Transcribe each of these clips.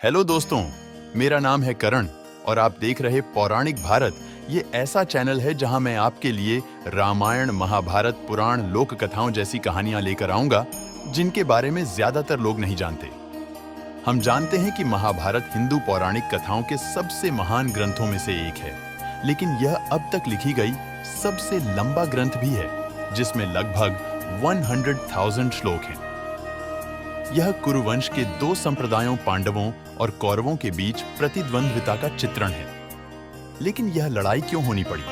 Hello दोस्तों, मेरा नाम है करण और आप देख रहे पौराणिक भारत। ये ऐसा चैनल है जहां मैं आपके लिए रामायण, महाभारत, पुराण, लोक कथाओं जैसी कहानियां लेकर आऊंगा जिनके बारे में ज्यादातर लोग नहीं जानते। हम जानते हैं कि महाभारत हिंदू पौराणिक कथाओं के सबसे महान ग्रंथों में से एक है, लेकिन यह अब तक लिखी गई सबसे लंबा ग्रंथ भी है, जिसमें लगभग 100,000 श्लोक हैं। यह कुरुवंश के दो संप्रदायों पांडवों और कौरवों के बीच प्रतिद्वंद्विता का चित्रण है। लेकिन यह लड़ाई क्यों होनी पड़ी?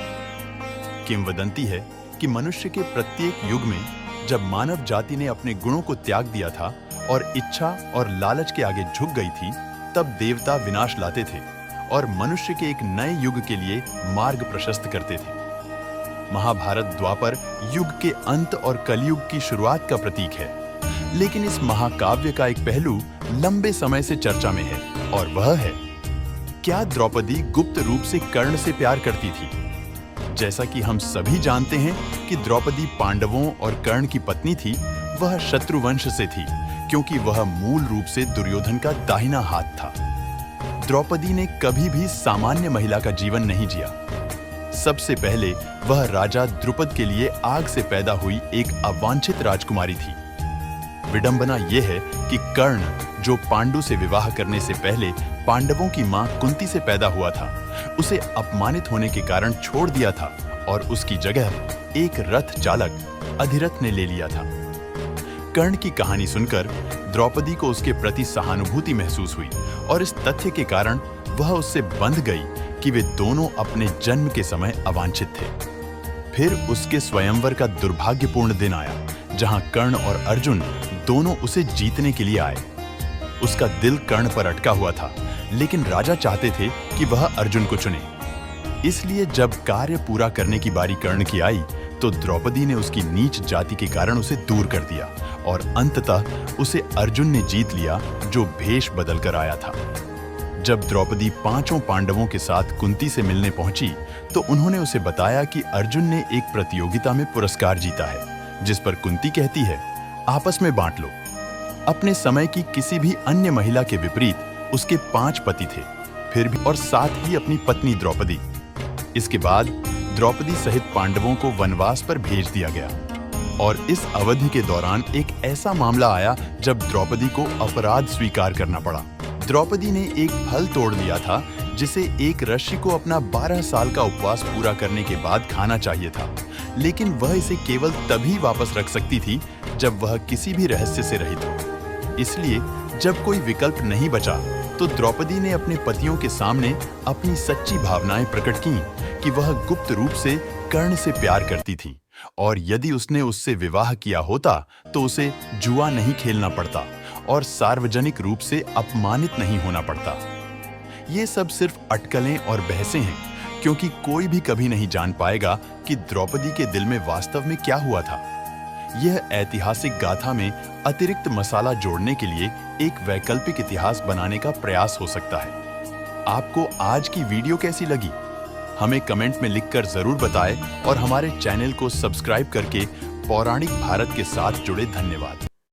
किंवदंती है कि मनुष्य के प्रत्येक युग में जब मानव जाति ने अपने गुणों को त्याग दिया था और इच्छा और लालच के आगे झुक गई थी, तब देवता विनाश लाते थे और मनुष्य के एक नए युग के लिए मार्ग प्रशस्त करते थे। महाभारत द्वापर युग के अंत और कलयुग की शुरुआत का प्रतीक है। लेकिन इस महाकाव्य का एक पहलू लंबे समय से चर्चा में है, और वह है, क्या द्रौपदी गुप्त रूप से कर्ण से प्यार करती थी? जैसा कि हम सभी जानते हैं कि द्रौपदी पांडवों और कर्ण की पत्नी थी, वह शत्रुवंश से थी, क्योंकि वह मूल रूप से दुर्योधन का दाहिना हाथ था। द्रौपदी ने कभी भी सामान्य महिला का जीवन नहीं जिया। सबसे पहले वह राजा द्रुपद के लिए आग से पैदा हुई एक अवांछित राजकुमारी थी। विडंबना यह है कि कर्ण, जो पांडु से विवाह करने से पहले पांडवों की मां कुंती से पैदा हुआ था, उसे अपमानित होने के कारण छोड़ दिया था और उसकी जगह एक रथ चालक अधिरथ ने ले लिया था। कर्ण की कहानी सुनकर द्रौपदी को उसके प्रति सहानुभूति महसूस हुई और इस तथ्य के कारण वह उससे बंध गई कि वे दोनों अपने जन्म के समय अवांछित थे। फिर उसके स्वयंवर का दुर्भाग्यपूर्ण दिन आया, जहां कर्ण और अर्जुन दोनों उसे जीतने के लिए आए। उसका दिल कर्ण पर अटका हुआ था, लेकिन राजा चाहते थे कि वह अर्जुन को चुने। इसलिए जब कार्य पूरा करने की बारी कर्ण की आई, तो द्रौपदी ने उसकी नीच जाति के कारण उसे दूर कर दिया और अंततः उसे अर्जुन ने जीत लिया, जो भेष बदल कर आया था। जब द्रौपदी पांचों पांडवों के साथ कुंती से मिलने पहुंची, तो उन्होंने उसे बताया कि अर्जुन ने एक प्रतियोगिता में पुरस्कार जीता है, जिस पर कुंती कहती है, आपस में बांट लो। अपने समय की किसी भी अन्य महिला के विपरीत उसके 5 पति थे, फिर भी, और साथ ही अपनी पत्नी द्रौपदी। इसके बाद द्रौपदी सहित पांडवों को वनवास पर भेज दिया गया और इस अवधि के दौरान एक ऐसा मामला आया जब द्रौपदी को अपराध स्वीकार करना पड़ा। द्रौपदी ने एक फल तोड़ लिया था, जिसे एक ऋषि को अपना 12 साल का उपवास पूरा करने के बाद खाना चाहिए था, लेकिन वह इसे केवल तभी वापस रख सकती थी जब वह किसी भी रहस्य से रहित हो। इसलिए जब कोई विकल्प नहीं बचा, तो द्रौपदी ने अपने पतियों के सामने अपनी सच्ची भावनाएं प्रकट की कि वह गुप्त रूप से कर्ण से प्यार करती थी और यदि उसने उससे विवाह किया होता तो उसे जुआ नहीं खेलना पड़ता और सार्वजनिक रूप से अपमानित नहीं होना पड़ता। ये सब सिर्फ अटकलें और बहसें हैं, क्योंकि कोई भी कभी नहीं जान पाएगा कि द्रौपदी के दिल में वास्तव में क्या हुआ था। यह ऐतिहासिक गाथा में अतिरिक्त मसाला जोड़ने के लिए एक वैकल्पिक इतिहास बनाने का प्रयास हो सकता है। आपको आज की वीडियो कैसी लगी? हमें कमेंट में लिखकर जरूर बताएं और हमारे चैनल को सब्सक्राइब करके पौराणिक भारत के साथ जुड़े। धन्यवाद।